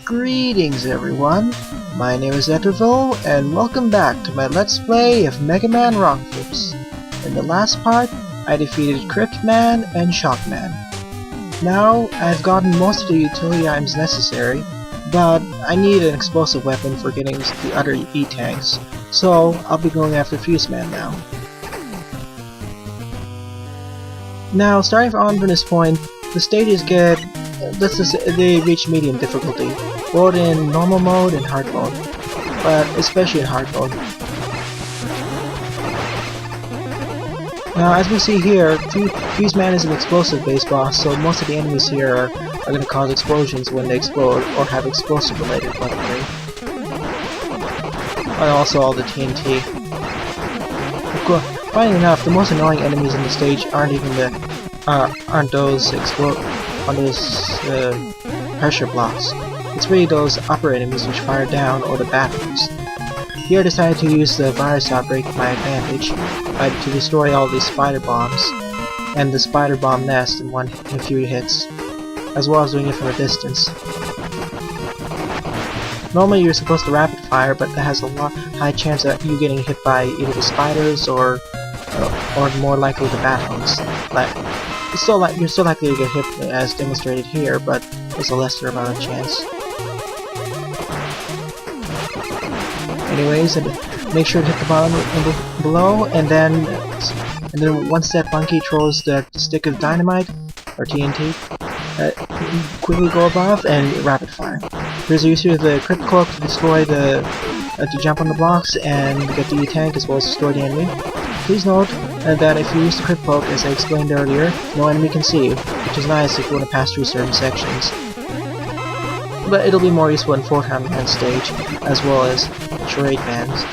Greetings everyone, my name is Etterville, and welcome back to my Let's Play of Mega Man Rock Flips. In the last part, I defeated Crypt Man and Shockman. Now, I've gotten most of the utility items necessary, but I need an explosive weapon for getting the other E-tanks, so I'll be going after Fuse Man now. Now, starting on from this point, the stages they reach medium difficulty, both in normal mode and hard mode, but especially in hard mode. Now, as we see here, Fuse Man is an explosive-based boss, so most of the enemies here are going to cause explosions when they explode, or have explosive-related weaponry. And also all the TNT. Funny enough, the most annoying enemies in the stage aren't those pressure blocks. It's really those upper enemies which fire down, or the batteries. Here I decided to use the virus outbreak to my advantage to destroy all these spider bombs and the spider bomb nest in a few hits, as well as doing it from a distance. Normally you're supposed to rapid fire, but that has a high chance of you getting hit by either the spiders or more likely the bat hounds. You're still likely to get hit as demonstrated here, but there's a lesser amount of chance. Anyways, make sure to hit the bottom and below, and then once that monkey throws the stick of dynamite or TNT, quickly go above and rapid fire. Here's the use of the Crypt Cloak to destroy to jump on the blocks and get the E-tank as well as destroy the enemy. Please note that if you use the Crypt Cloak, as I explained earlier, no enemy can see you, which is nice if you want to pass through certain sections. But it'll be more useful in Photon Man stage, as well as Charade Man's.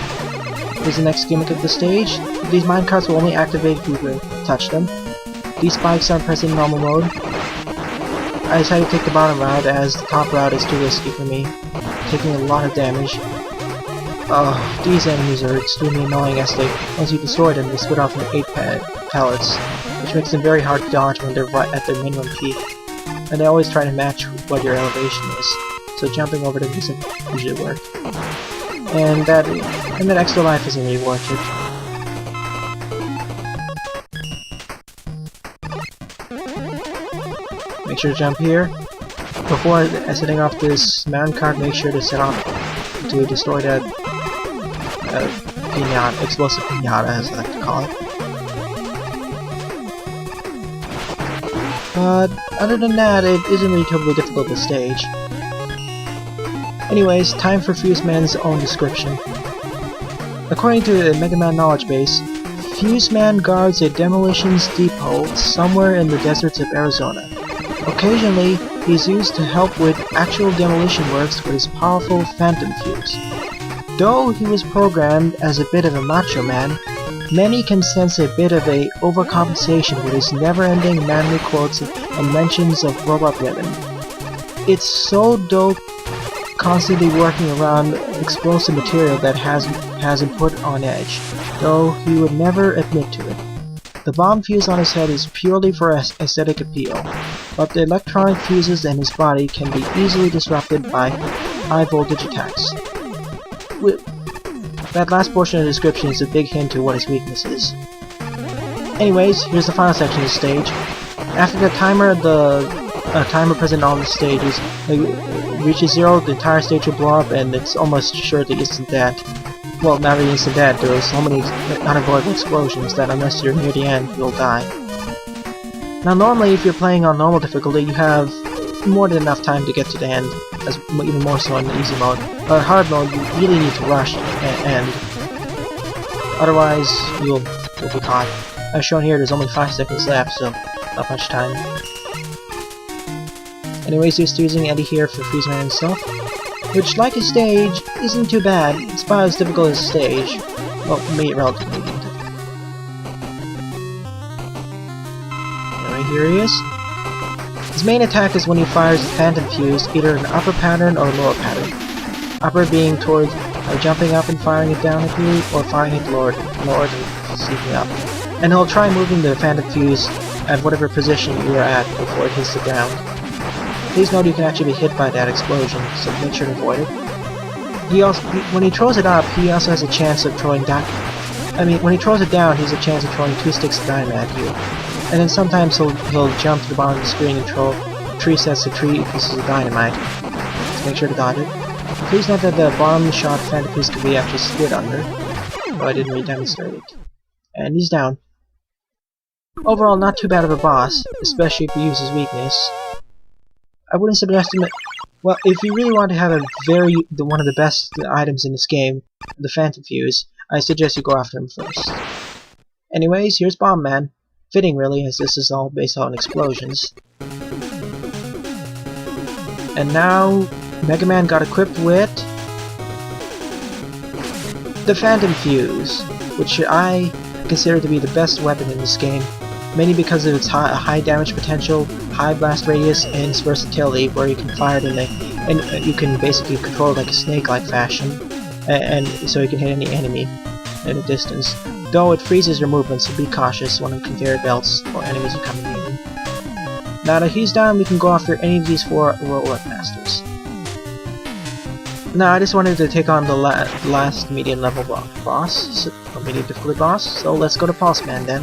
Here's the next gimmick of the stage. These minecarts will only activate if you touch them. These spikes aren't present in normal mode. I decided to take the bottom route, as the top route is too risky for me, taking a lot of damage. Oh, these enemies are extremely annoying, as once you destroy them, they spit off 8 pellets, which makes them very hard to dodge when they're right at their minimum peak. And they always try to match what your elevation is, so jumping over them doesn't usually work. And that extra life isn't really worth it. Make sure to jump here. Before setting off this mountain cart, make sure to set off to destroy that pinata, explosive pinata, as I like to call it. But other than that, it isn't really terribly difficult to stage. Anyways, time for Fuse Man's own description. According to the Mega Man knowledge base, Fuse Man guards a demolitions depot somewhere in the deserts of Arizona. Occasionally, he's used to help with actual demolition works with his powerful Phantom Fuse. Though he was programmed as a bit of a macho man, many can sense a bit of a overcompensation with his never-ending manly quotes and mentions of robot women. It's so dope constantly working around explosive material that has him put on edge, though he would never admit to it. The bomb fuse on his head is purely for aesthetic appeal, but the electronic fuses in his body can be easily disrupted by high voltage attacks. That last portion of the description is a big hint to what his weakness is. Anyways, here's the final section of the stage. After the timer present on the stages reaches 0, the entire stage will blow up, and it's almost sure the instant death. Well, not really instant death, there are so many unavoidable explosions that unless you're near the end, you'll die. Now normally, if you're playing on normal difficulty, you have more than enough time to get to the end, even more so in the easy mode. But hard mode, you really need to rush and otherwise you'll be caught. As shown here, there's only 5 seconds left, so not much time. Anyways, just using Eddie here for Fuse Man himself, which, like his stage, isn't too bad. It's about as difficult as a stage. Well, relatively difficult. Anyway, here he is. His main attack is when he fires the Phantom Fuse, either an upper pattern or lower pattern. Upper being towards jumping up and firing it down at you, or firing it lower to sneaking up. And he'll try moving the Phantom Fuse at whatever position you are at before it hits the ground. Please note you can actually be hit by that explosion, so make sure to avoid it. When he throws it up, he also has a chance of throwing down. When he throws it down, he has a chance of throwing 2 sticks of dynamite at you. And then sometimes he'll jump to the bottom of the screen and throw 3 sets of 3 pieces of dynamite. So make sure to dodge it. Please note that the bomb shot phantom piece could be actually slid under, though I didn't really demonstrate it. And he's down. Overall, not too bad of a boss, especially if you use his weakness. I wouldn't suggest him. Well, if you really want to have one of the best items in this game, the Phantom Fuse, I suggest you go after him first. Anyways, here's Bomb Man. Fitting, really, as this is all based on explosions. And now, Mega Man got equipped with the Phantom Fuse, which I consider to be the best weapon in this game, mainly because of its high damage potential, high blast radius, and its versatility, where you can fire it and you can basically control it like a snake-like fashion, and so you can hit any enemy at a distance. Though it freezes your movement, so be cautious when on conveyor belts or enemies are coming in. Now that he's down, we can go after any of these 4 Robot Masters. Now I just wanted to take on the last medium level boss, or medium difficulty boss, so let's go to Pulse Man then.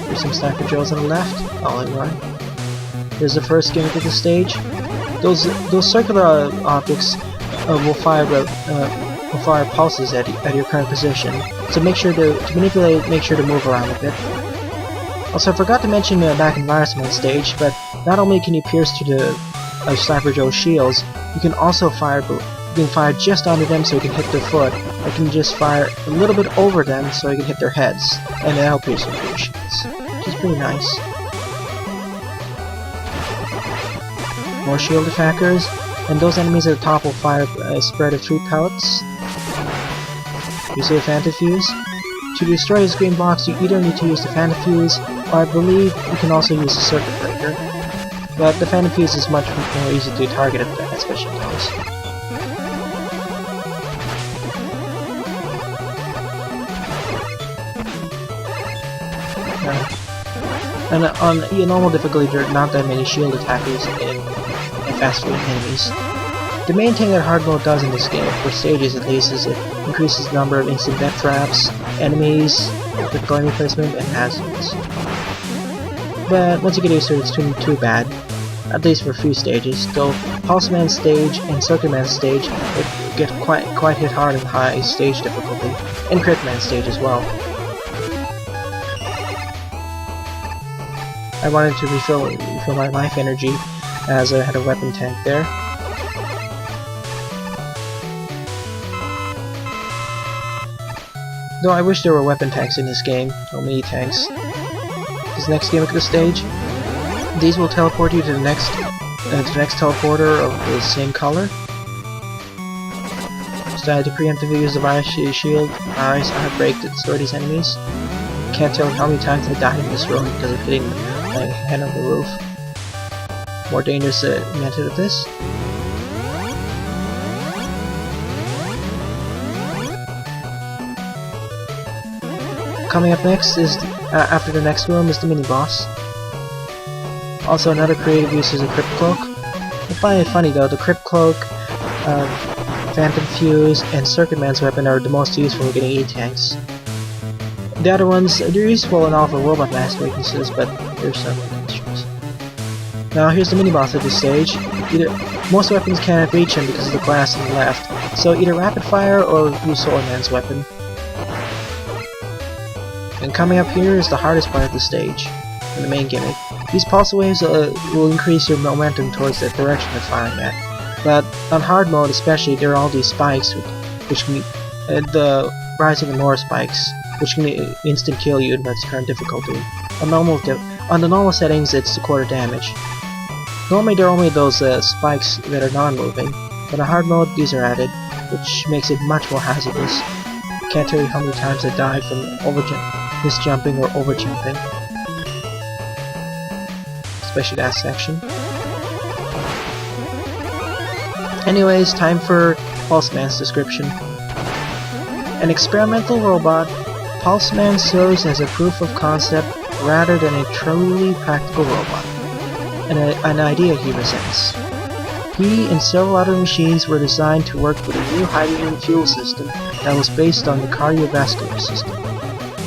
There's some Sniper Joes on the left, all in one. Here's the first gimmick of the stage. Those circular objects will fire pulses at your current position, so make sure to manipulate, make sure to move around a bit. Also, I forgot to mention back in Virus Man stage, but not only can you pierce through the Sniper Joe's shields, you can also fire just under them so you can hit their foot, or you can just fire a little bit over them so you can hit their heads, and that'll pierce them through their shields, which is pretty nice. More shield attackers, and those enemies at the top will fire a spread of 3 pellets. You see the Phantom Fuse? To destroy his green blocks, you either need to use the Phantom Fuse, or I believe you can also use the Circuit Breaker. But the Phantom Fuse is much more easy to target at special times. And on normal difficulty, there are not that many shield attackers and fast-moving enemies. The main thing that hard mode does in this game, for stages at least, is it increases the number of instant death traps, enemies, critical enemy placement, and hazards. But once you get used to it, it's too bad, at least for a few stages, though Pulse Man stage and Circuit Man stage get quite hit hard in high stage difficulty, and Crypt Man stage as well. I wanted to refill my life energy, as I had a weapon tank there. Though I wish there were weapon tanks in this game, or mini tanks. This next gimmick of the stage, these will teleport you to the next teleporter of the same color. So I had to preemptively use the Ice Shield, Ice Break to destroy these enemies. Can't tell how many times I died in this room because of hitting my head on the roof. More dangerous method of this. Coming up next is, after the next room, is the mini-boss. Also, another creative use is a Crypt Cloak. I find it funny though, the Crypt Cloak, Phantom Fuse, and Circuit Man's weapon are the most useful for getting E-tanks. The other ones, they're useful in all for Robot Master weaknesses, but there's some issues. Now here's the mini-boss of this stage. Most weapons can't reach him because of the glass on the left, so either Rapid Fire or use Sword Man's weapon. And coming up here is the hardest part of the stage, and the main gimmick. These pulse waves will increase your momentum towards the direction they're firing at. But on hard mode especially, there are all these spikes, which can the rising and lower spikes, which can instant kill you at its current difficulty. On the normal settings, it's quarter damage. Normally there are only those spikes that are non-moving, but on hard mode these are added, which makes it much more hazardous. Can't tell you how many times I died from misjumping or overjumping. Especially that section. Anyways, time for Pulse Man's description. An experimental robot, Pulse Man serves as a proof of concept rather than a truly practical robot, an idea he resents. He and several other machines were designed to work with a new hydrogen fuel system that was based on the cardiovascular system.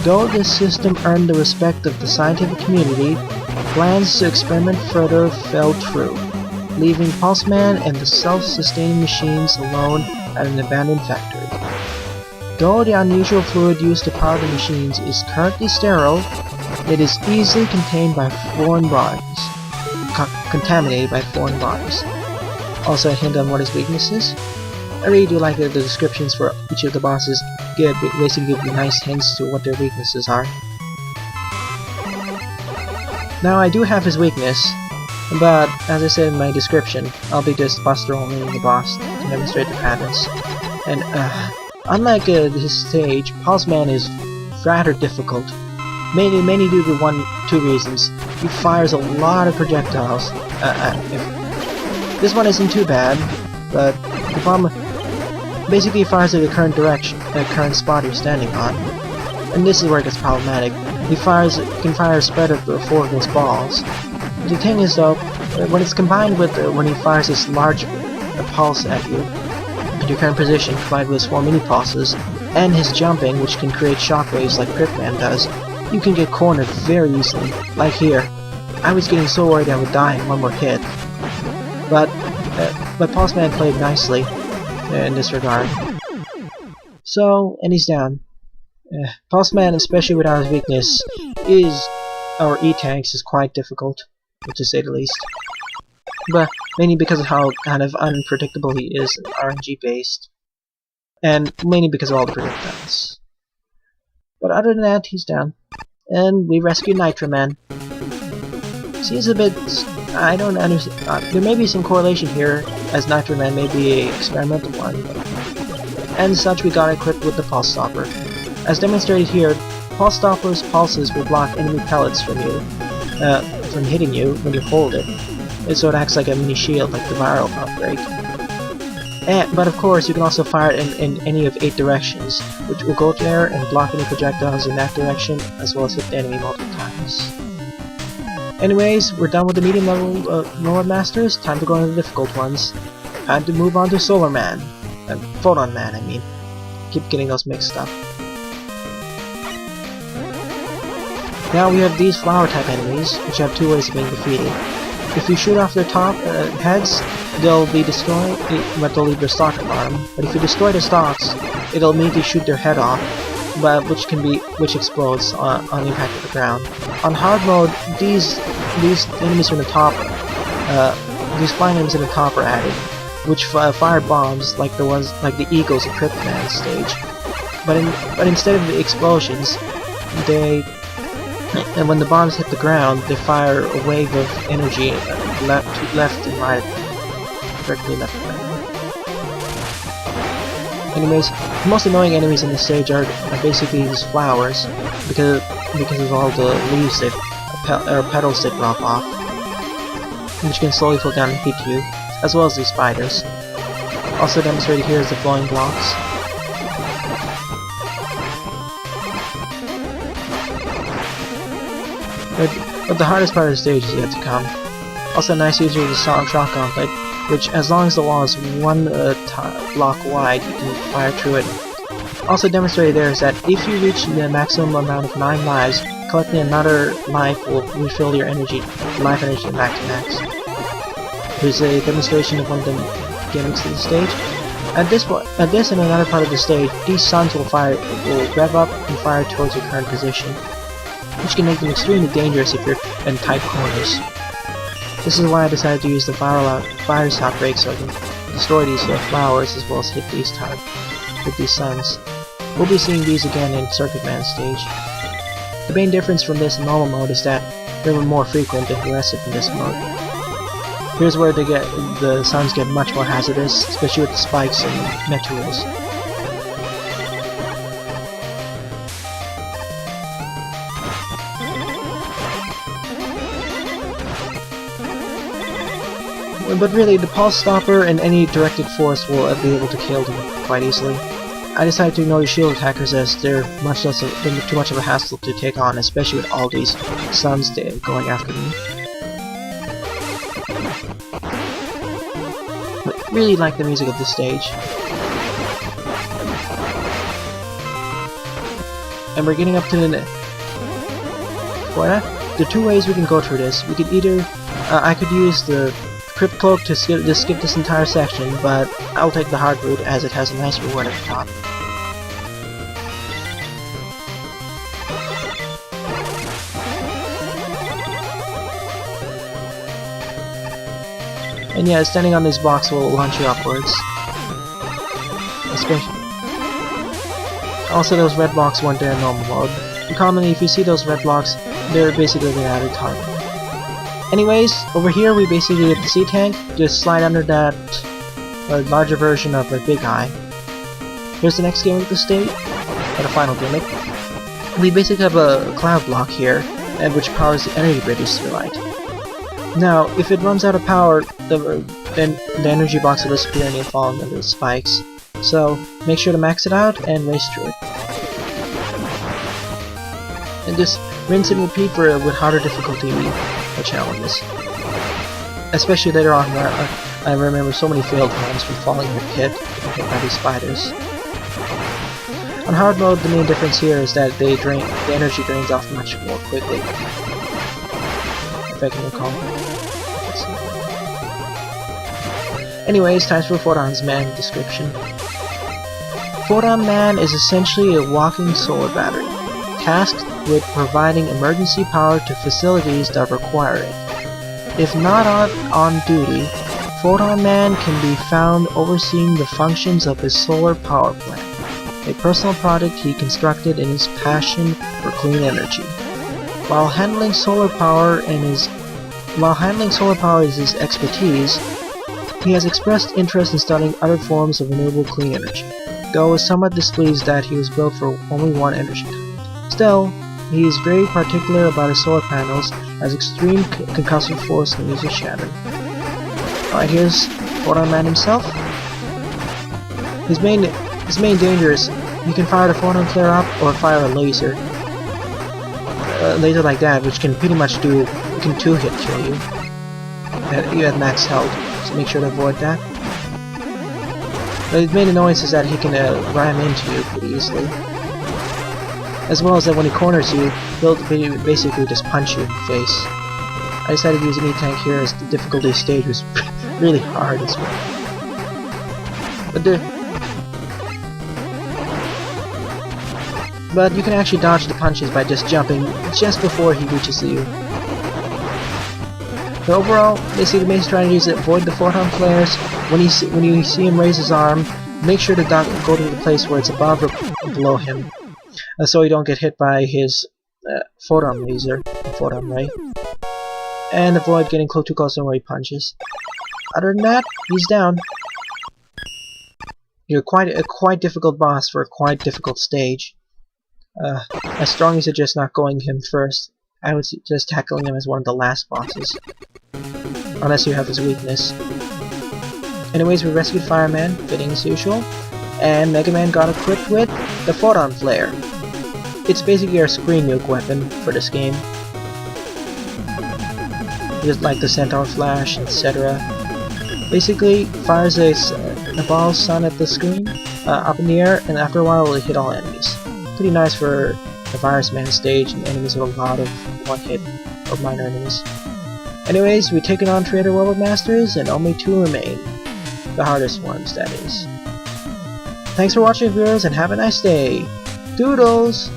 Though this system earned the respect of the scientific community, plans to experiment further fell through, leaving Pulse Man and the self-sustaining machines alone at an abandoned factory. Though the unusual fluid used to power the machines is currently sterile, it is easily contained by foreign bodies, contaminated by foreign bodies. Also a hint on what his weakness is. I really do like that the descriptions for each of the bosses basically give you nice hints to what their weaknesses are. Now I do have his weakness, but as I said in my description, I'll be just buster only in the boss to demonstrate the patterns. And unlike his stage, Pulse Man is rather difficult. Mainly due to two reasons. He fires a lot of projectiles. This one isn't too bad, but the bomb basically fires at the current direction, the current spot you're standing on. And this is where it gets problematic. He can fire a spread of 4 of those balls. The thing is though, when it's combined with when he fires this large pulse at you, at your current position, combined with his 4 mini pulses, and his jumping, which can create shockwaves like Crypt Man does, you can get cornered very easily. Like here, I was getting so worried I would die in one more hit. But Pulse Man played nicely in this regard. So, and he's down. Pulse Man, especially without his weakness, or E-Tanks, is quite difficult, to say the least. But mainly because of how kind of unpredictable he is and RNG based. And mainly because of all the projectiles. But other than that, he's down. And we rescue Nitro Man. Seems a bit... I don't understand. There may be some correlation here, as Nitro Man may be an experimental one. And such, we got equipped with the Pulse Stopper. As demonstrated here, Pulse Stopper's pulses will block enemy pellets from hitting you when you hold it. And so it acts like a mini shield, like the viral outbreak. But of course, you can also fire it in any of 8 directions, which will go there and block any projectiles in that direction, as well as hit the enemy multiple times. Anyways, we're done with the medium level Robot Masters, time to go into the difficult ones. Time to move on to Solar Man. Photon Man, I mean. Keep getting those mixed up. Now we have these flower type enemies, which have 2 ways of being defeated. If you shoot off their top heads, they'll be destroyed, but they'll leave their stalk alarm. But if you destroy the stalks, it'll immediately shoot their head off, which explodes on impact with the ground. On hard mode, these enemies from the top, these flying enemies in the top are added, which fire bombs like the eagles in Crypt Man stage. But instead of the explosions, and when the bombs hit the ground, they fire a wave of energy left and right, directly left and right. Anyways, the most annoying enemies in this stage are basically these flowers, because of all the leaves or petals they drop off, which can slowly fall down and hit you, as well as these spiders. Also demonstrated here is the flowing blocks. But the hardest part of the stage is yet to come. Also, a nice user is the Shock Gauntlet, which, as long as the wall is 1 block wide, you can fire through it. Also demonstrated there is that if you reach the maximum amount of 9 lives, collecting another life will refill your life energy back to max. Here's a demonstration of one of the gimmicks of the stage. At this and another part of the stage, these suns will rev up and fire towards your current position, which can make them extremely dangerous if you're in tight corners. This is why I decided to use the virus outbreak so I can destroy these flowers as well as hit these suns. We'll be seeing these again in Circuit Man stage. The main difference from this in normal mode is that they were more frequent and aggressive in this mode. Here's where the suns get much more hazardous, especially with the spikes and meteors. But really, the Pulse Stopper and any directed force will be able to kill them quite easily. I decided to ignore the shield attackers as they're too much of a hassle to take on, especially with all these suns going after me. But really like the music of this stage. And we're getting up to the... There are two ways we can go through this. We could either... I could use the Crypt Cloak to skip this entire section, but I'll take the hard route as it has a nice reward at the top. And yeah, standing on this box will launch you upwards. Especially. Also, those red blocks weren't there in normal mode. And commonly, if you see those red blocks, they're basically the added target. Anyways, over here we basically get the sea tank. Just slide under that larger version of a big eye. Here's the next gimmick of the state, or the final gimmick. We basically have a cloud block here, which powers the energy bridges to the right. Now, if it runs out of power, then the energy box will disappear and you'll fall into the spikes. So, make sure to max it out and race through it. And just rinse and repeat with harder difficulty challenges. Especially later on where I remember so many failed times from falling in the pit and hit by these spiders. On hard mode, the main difference here is that the energy drains off much more quickly. If I can recall. Anyways, time for Photon Man description. Photon Man is essentially a walking solar battery, tasked with providing emergency power to facilities that require it. If not on duty, Photon Man can be found overseeing the functions of his solar power plant, a personal project he constructed in his passion for clean energy. While handling solar power is his expertise, he has expressed interest in studying other forms of renewable clean energy, though is somewhat displeased that he was built for only one energy type. Still, he is very particular about his solar panels, as extreme concussive force can easily shatter. Alright, here's Photon Man himself. His main danger is you can fire the photon flare up or fire a laser. Laser like that, which can pretty much can two-hit kill you. You have max health, so make sure to avoid that. But his main annoyance is that he can ram into you pretty easily. As well as that when he corners you, he'll basically just punch you in the face. I decided to use an E-Tank here as the difficulty stage was really hard as well. But you can actually dodge the punches by just jumping just before he reaches you. But overall, basically the main strategy is to avoid the photon flares. When you see him raise his arm, make sure to go to the place where it's above or below him, so you don't get hit by his photon laser, photon ray, and avoid getting too close to where he punches. Other than that, he's down. You're a quite difficult boss for a quite difficult stage. I strongly suggest not going him first. I would suggest tackling him as one of the last bosses, unless you have his weakness. Anyways, we rescued Fireman, fitting as usual, and Mega Man got equipped with the Photon Flare. It's basically our screen nuke weapon for this game, just like the Centaur Flash, etc. Basically, fires a ball of sun at the screen, up in the air, and after a while it will hit all enemies. Pretty nice for the Virus Man stage and enemies with a lot of one-hit or minor enemies. Anyways, we've taken on 3 other World Masters, and only 2 remain. The hardest ones, that is. Thanks for watching, viewers, and have a nice day. Doodles!